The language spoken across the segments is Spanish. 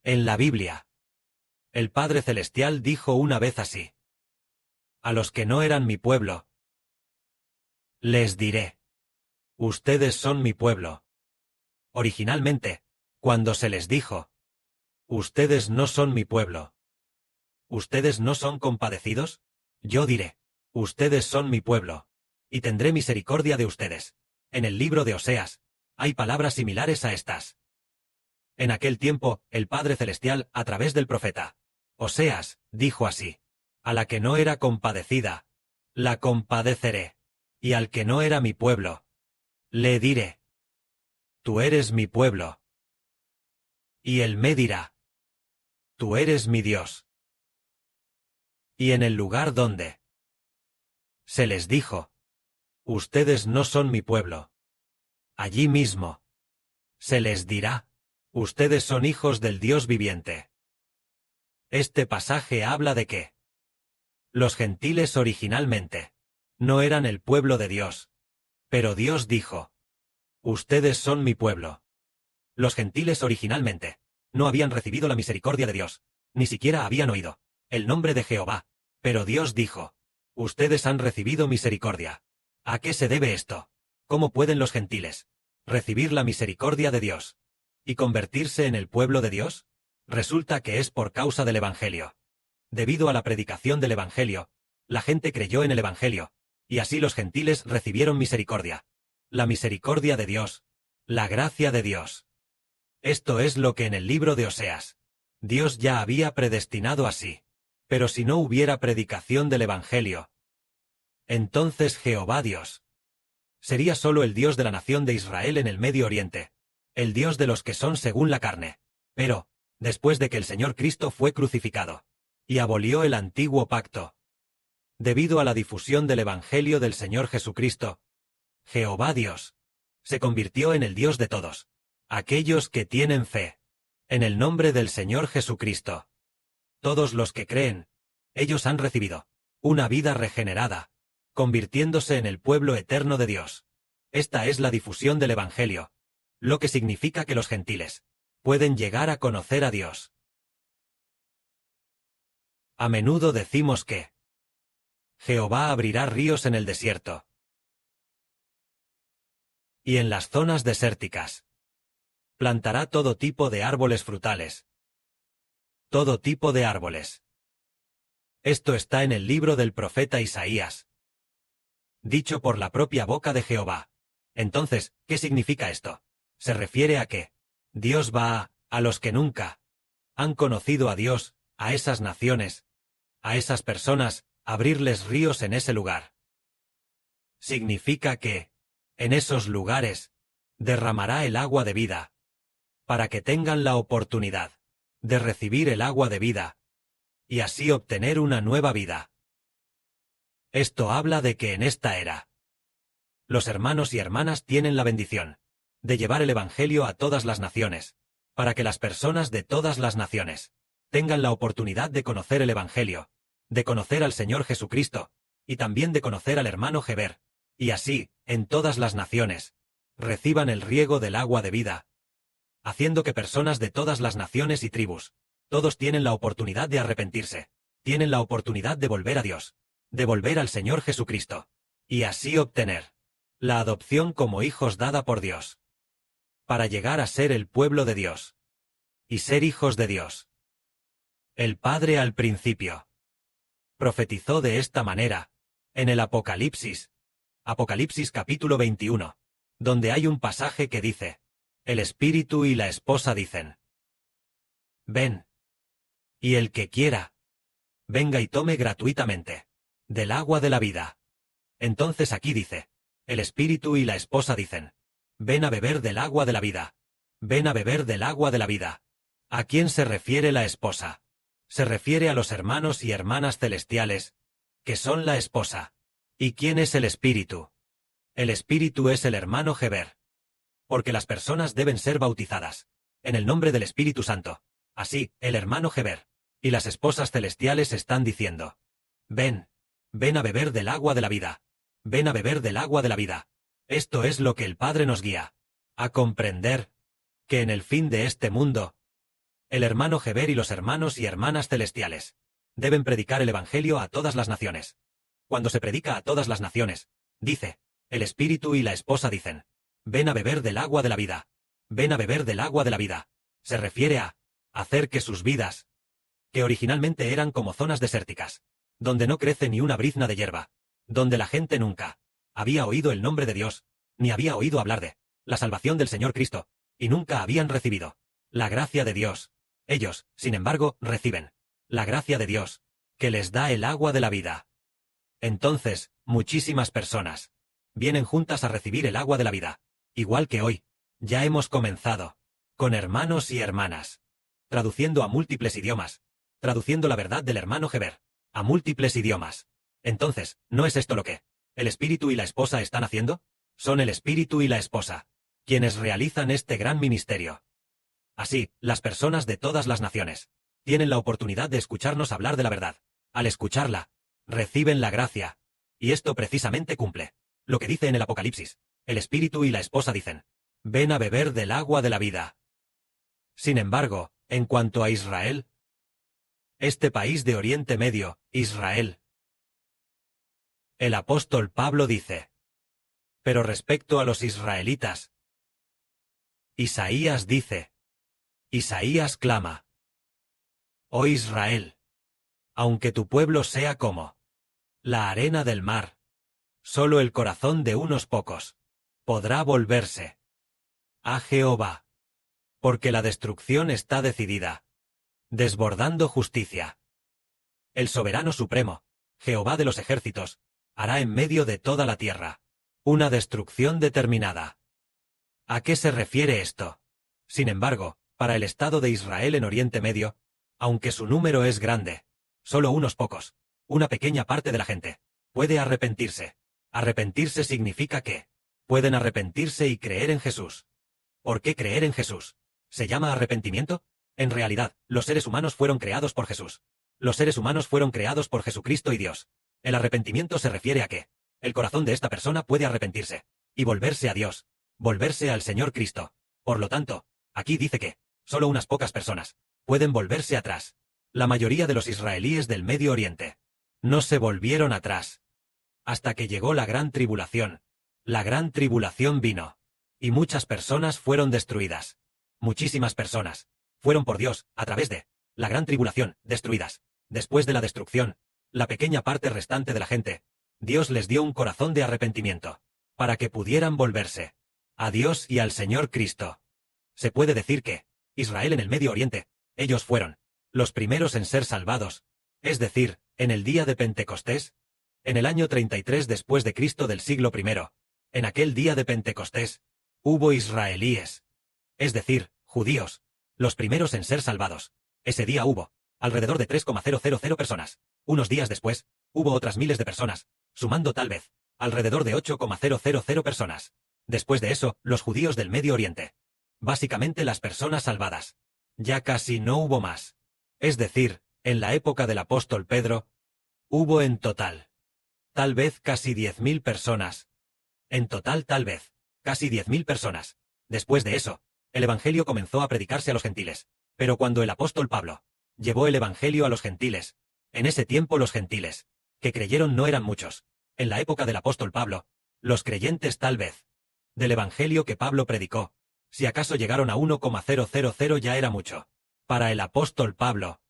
En la Biblia, el Padre Celestial dijo una vez así: a los que no eran mi pueblo, les diré, ustedes son mi pueblo. Originalmente, cuando se les dijo, ustedes no son mi pueblo, ¿ustedes no son compadecidos? Yo diré, ustedes son mi pueblo, y tendré misericordia de ustedes. En el libro de Oseas, hay palabras similares a estas. En aquel tiempo, el Padre Celestial, a través del profeta Oseas, dijo así: a la que no era compadecida, la compadeceré, y al que no era mi pueblo, le diré, tú eres mi pueblo. Y él me dirá, tú eres mi Dios. Y en el lugar donde se les dijo, ustedes no son mi pueblo, allí mismo se les dirá, ustedes son hijos del Dios viviente. Este pasaje habla de que los gentiles originalmente no eran el pueblo de Dios, pero Dios dijo, ustedes son mi pueblo. Los gentiles originalmente no habían recibido la misericordia de Dios, ni siquiera habían oído el nombre de Jehová, pero Dios dijo, ustedes han recibido misericordia. ¿A qué se debe esto? ¿Cómo pueden los gentiles recibir la misericordia de Dios y convertirse en el pueblo de Dios? Resulta que es por causa del Evangelio. Debido a la predicación del Evangelio, la gente creyó en el Evangelio, y así los gentiles recibieron misericordia. La misericordia de Dios, la gracia de Dios. Esto es lo que en el libro de Oseas, Dios ya había predestinado así. Pero si no hubiera predicación del Evangelio, entonces Jehová Dios sería solo el Dios de la nación de Israel en el Medio Oriente, el Dios de los que son según la carne. Pero, después de que el Señor Cristo fue crucificado y abolió el antiguo pacto, debido a la difusión del Evangelio del Señor Jesucristo, Jehová Dios se convirtió en el Dios de todos aquellos que tienen fe en el nombre del Señor Jesucristo. Todos los que creen, ellos han recibido una vida regenerada, convirtiéndose en el pueblo eterno de Dios. Esta es la difusión del Evangelio, lo que significa que los gentiles pueden llegar a conocer a Dios. A menudo decimos que Jehová abrirá ríos en el desierto y en las zonas desérticas plantará todo tipo de árboles frutales. Todo tipo de árboles. Esto está en el libro del profeta Isaías, dicho por la propia boca de Jehová. Entonces, ¿qué significa esto? Se refiere a que Dios va a los que nunca han conocido a Dios, a esas naciones, a esas personas, abrirles ríos en ese lugar. Significa que, en esos lugares, derramará el agua de vida, para que tengan la oportunidad de recibir el agua de vida, y así obtener una nueva vida. Esto habla de que en esta era, los hermanos y hermanas tienen la bendición de llevar el Evangelio a todas las naciones, para que las personas de todas las naciones tengan la oportunidad de conocer el Evangelio, de conocer al Señor Jesucristo, y también de conocer al hermano Heber, y así, en todas las naciones, reciban el riego del agua de vida, haciendo que personas de todas las naciones y tribus, todos tienen la oportunidad de arrepentirse, tienen la oportunidad de volver a Dios, de volver al Señor Jesucristo, y así obtener la adopción como hijos dada por Dios, para llegar a ser el pueblo de Dios, y ser hijos de Dios. El Padre al principio profetizó de esta manera, en el Apocalipsis, Apocalipsis capítulo 21, donde hay un pasaje que dice, el Espíritu y la esposa dicen, ven, y el que quiera, venga y tome gratuitamente del agua de la vida. Entonces aquí dice, el Espíritu y la esposa dicen, ven a beber del agua de la vida, ven a beber del agua de la vida. ¿A quién se refiere la esposa? Se refiere a los hermanos y hermanas celestiales, que son la esposa. ¿Y quién es el Espíritu? El Espíritu es el hermano Heber. Porque las personas deben ser bautizadas en el nombre del Espíritu Santo. Así, el hermano Heber y las esposas celestiales están diciendo, ven, ven a beber del agua de la vida, ven a beber del agua de la vida. Esto es lo que el Padre nos guía a comprender, que en el fin de este mundo, El hermano Heber y los hermanos y hermanas celestiales deben predicar el Evangelio a todas las naciones. Cuando se predica a todas las naciones, dice, el Espíritu y la esposa dicen, ven a beber del agua de la vida. Ven a beber del agua de la vida. Se refiere a hacer que sus vidas, que originalmente eran como zonas desérticas, donde no crece ni una brizna de hierba, donde la gente nunca había oído el nombre de Dios, ni había oído hablar de la salvación del Señor Cristo, y nunca habían recibido la gracia de Dios. Ellos, sin embargo, reciben la gracia de Dios, que les da el agua de la vida. Entonces, muchísimas personas vienen juntas a recibir el agua de la vida, igual que hoy. Ya hemos comenzado con hermanos y hermanas, traduciendo a múltiples idiomas, traduciendo la verdad del hermano Heber a múltiples idiomas. Entonces, ¿no es esto lo que el Espíritu y la esposa están haciendo? Son el Espíritu y la esposa quienes realizan este gran ministerio. Así, las personas de todas las naciones tienen la oportunidad de escucharnos hablar de la verdad. Al escucharla, reciben la gracia. Y esto precisamente cumple lo que dice en el Apocalipsis. El Espíritu y la esposa dicen, ven a beber del agua de la vida. Sin embargo, en cuanto a Israel, este país de Oriente Medio, Israel, el apóstol Pablo dice, pero respecto a los israelitas, Isaías dice, Isaías clama, oh Israel, aunque tu pueblo sea como la arena del mar, solo el corazón de unos pocos podrá volverse a Jehová, porque la destrucción está decidida, desbordando justicia. El soberano supremo, Jehová de los ejércitos, hará en medio de toda la tierra una destrucción determinada. ¿A qué se refiere esto? Sin embargo, para el Estado de Israel en Oriente Medio, aunque su número es grande, solo unos pocos, una pequeña parte de la gente, puede arrepentirse. Arrepentirse significa que pueden arrepentirse y creer en Jesús. ¿Por qué creer en Jesús se llama arrepentimiento? En realidad, los seres humanos fueron creados por Jesús. Los seres humanos fueron creados por Jesucristo y Dios. El arrepentimiento se refiere a que el corazón de esta persona puede arrepentirse y volverse a Dios, volverse al Señor Cristo. Por lo tanto, aquí dice que solo unas pocas personas pueden volverse atrás. La mayoría de los israelíes del Medio Oriente no se volvieron atrás hasta que llegó la gran tribulación. La gran tribulación vino y muchas personas fueron destruidas. Muchísimas personas fueron por Dios, a través de la gran tribulación, destruidas. Después de la destrucción, la pequeña parte restante de la gente, Dios les dio un corazón de arrepentimiento, para que pudieran volverse a Dios y al Señor Cristo. Se puede decir que Israel en el Medio Oriente, ellos fueron los primeros en ser salvados, es decir, en el día de Pentecostés, en el año 33 después de Cristo del siglo I, en aquel día de Pentecostés, hubo israelíes, es decir, judíos, los primeros en ser salvados. Ese día hubo alrededor de 3,000 personas. Unos días después, hubo otras miles de personas, sumando tal vez alrededor de 8,000 personas. Después de eso, los judíos del Medio Oriente. Básicamente las personas salvadas. Ya casi no hubo más. Es decir, en la época del apóstol Pedro, hubo en total tal vez casi 10.000 personas. En total tal vez casi 10.000 personas. Después de eso, el Evangelio comenzó a predicarse a los gentiles. Pero cuando el apóstol Pablo llevó el Evangelio a los gentiles, en ese tiempo los gentiles que creyeron no eran muchos. En la época del apóstol Pablo, los creyentes tal vez del Evangelio que Pablo predicó, si acaso llegaron a 1,000 ya era mucho. Para el apóstol Pablo,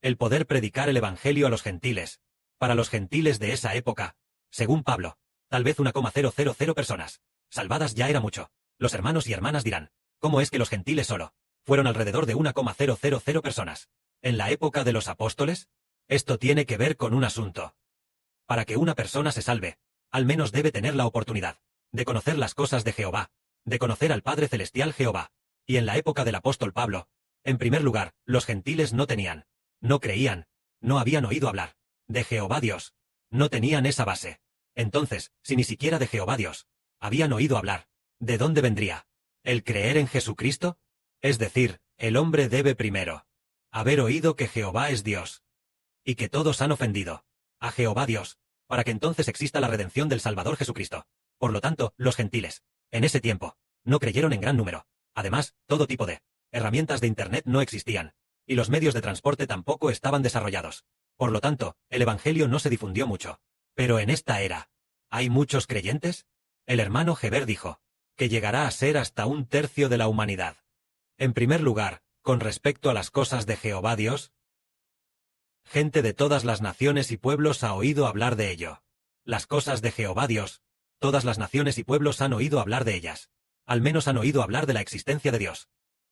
el poder predicar el Evangelio a los gentiles, para los gentiles de esa época, según Pablo, tal vez 1,000 personas salvadas ya era mucho. Los hermanos y hermanas dirán, ¿cómo es que los gentiles solo fueron alrededor de 1,000 personas? En la época de los apóstoles, esto tiene que ver con un asunto. Para que una persona se salve, al menos debe tener la oportunidad de conocer las cosas de Jehová, de conocer al Padre Celestial Jehová. Y en la época del apóstol Pablo, en primer lugar, los gentiles no tenían, no creían, no habían oído hablar de Jehová Dios, no tenían esa base. Entonces, si ni siquiera de Jehová Dios habían oído hablar, ¿de dónde vendría el creer en Jesucristo? Es decir, el hombre debe primero haber oído que Jehová es Dios, y que todos han ofendido a Jehová Dios, para que entonces exista la redención del Salvador Jesucristo. Por lo tanto, los gentiles, en ese tiempo, no creyeron en gran número. Además, todo tipo de herramientas de Internet no existían. y los medios de transporte tampoco estaban desarrollados. Por lo tanto, el Evangelio no se difundió mucho. Pero en esta era, ¿hay muchos creyentes? El hermano Heber dijo, que llegará a ser hasta 1/3 de la humanidad. En primer lugar, con respecto a las cosas de Jehová Dios, gente de todas las naciones y pueblos ha oído hablar de ello. Las cosas de Jehová Dios, todas las naciones y pueblos han oído hablar de ellas. Al menos han oído hablar de la existencia de Dios.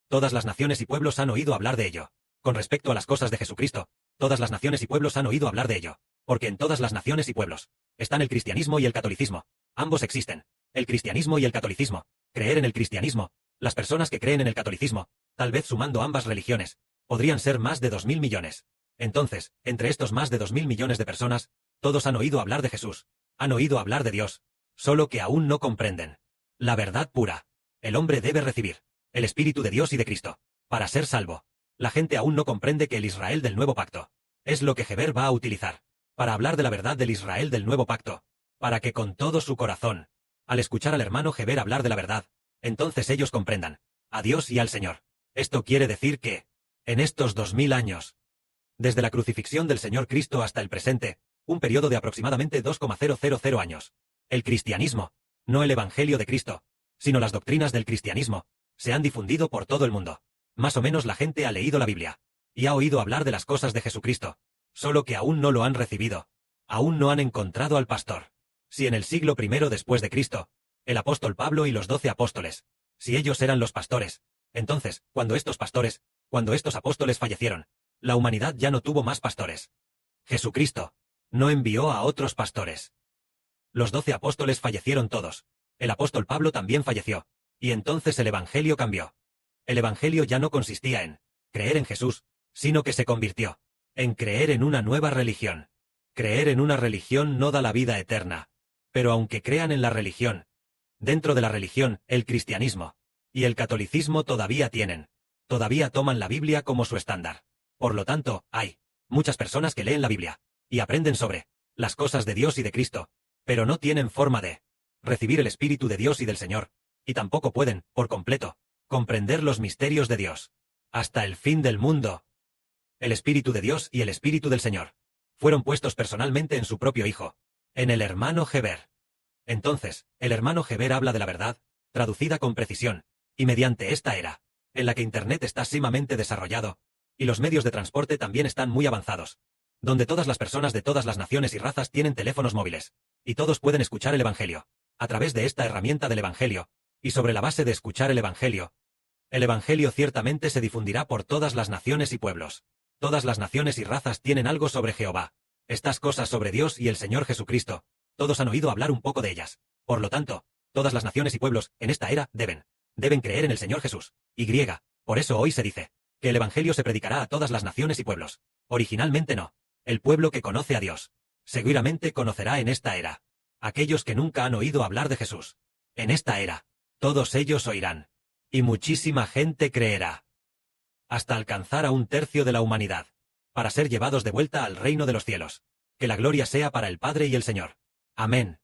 Todas las naciones y pueblos han oído hablar de ello. Con respecto a las cosas de Jesucristo, todas las naciones y pueblos han oído hablar de ello. Porque en todas las naciones y pueblos están el cristianismo y el catolicismo. Ambos existen. El cristianismo y el catolicismo. Creer en el cristianismo. Las personas que creen en el catolicismo, tal vez sumando ambas religiones, podrían ser más de 2.000 millones. Entonces, entre estos más de 2.000 millones de personas, todos han oído hablar de Jesús. Han oído hablar de Dios. Solo que aún no comprenden la verdad pura. El hombre debe recibir el Espíritu de Dios y de Cristo para ser salvo. La gente aún no comprende que el Israel del nuevo pacto es lo que Heber va a utilizar para hablar de la verdad del Israel del nuevo pacto, para que con todo su corazón, al escuchar al hermano Heber hablar de la verdad, entonces ellos comprendan a Dios y al Señor. Esto quiere decir que, en estos 2000 años, desde la crucifixión del Señor Cristo hasta el presente, un periodo de aproximadamente 2,000 años, el cristianismo, no el Evangelio de Cristo, sino las doctrinas del cristianismo, se han difundido por todo el mundo. Más o menos la gente ha leído la Biblia y ha oído hablar de las cosas de Jesucristo, solo que aún no lo han recibido. Aún no han encontrado al pastor. Si en el siglo I después de Cristo, el apóstol Pablo y los 12 apóstoles, si ellos eran los pastores, entonces, cuando estos apóstoles fallecieron, la humanidad ya no tuvo más pastores. Jesucristo no envió a otros pastores. Los 12 apóstoles fallecieron todos. El apóstol Pablo también falleció. Y entonces el Evangelio cambió. El Evangelio ya no consistía en creer en Jesús, sino que se convirtió en creer en una nueva religión. Creer en una religión no da la vida eterna. Pero aunque crean en la religión, dentro de la religión, el cristianismo y el catolicismo todavía toman la Biblia como su estándar. Por lo tanto, hay muchas personas que leen la Biblia y aprenden sobre las cosas de Dios y de Cristo, pero no tienen forma de recibir el Espíritu de Dios y del Señor, y tampoco pueden, por completo, comprender los misterios de Dios. Hasta el fin del mundo, el Espíritu de Dios y el Espíritu del Señor fueron puestos personalmente en su propio Hijo, en el hermano Heber. Entonces, el hermano Heber habla de la verdad, traducida con precisión, y mediante esta era, en la que Internet está sumamente desarrollado, y los medios de transporte también están muy avanzados, donde todas las personas de todas las naciones y razas tienen teléfonos móviles, y todos pueden escuchar el Evangelio, a través de esta herramienta del Evangelio, y sobre la base de escuchar el Evangelio ciertamente se difundirá por todas las naciones y pueblos. Todas las naciones y razas tienen algo sobre Jehová. Estas cosas sobre Dios y el Señor Jesucristo, todos han oído hablar un poco de ellas. Por lo tanto, todas las naciones y pueblos, en esta era, deben creer en el Señor Jesús. Por eso hoy se dice que el Evangelio se predicará a todas las naciones y pueblos. Originalmente no. El pueblo que conoce a Dios seguramente conocerá en esta era aquellos que nunca han oído hablar de Jesús. En esta era, todos ellos oirán, y muchísima gente creerá, hasta alcanzar a 1/3 de la humanidad, para ser llevados de vuelta al reino de los cielos. Que la gloria sea para el Padre y el Señor. Amén.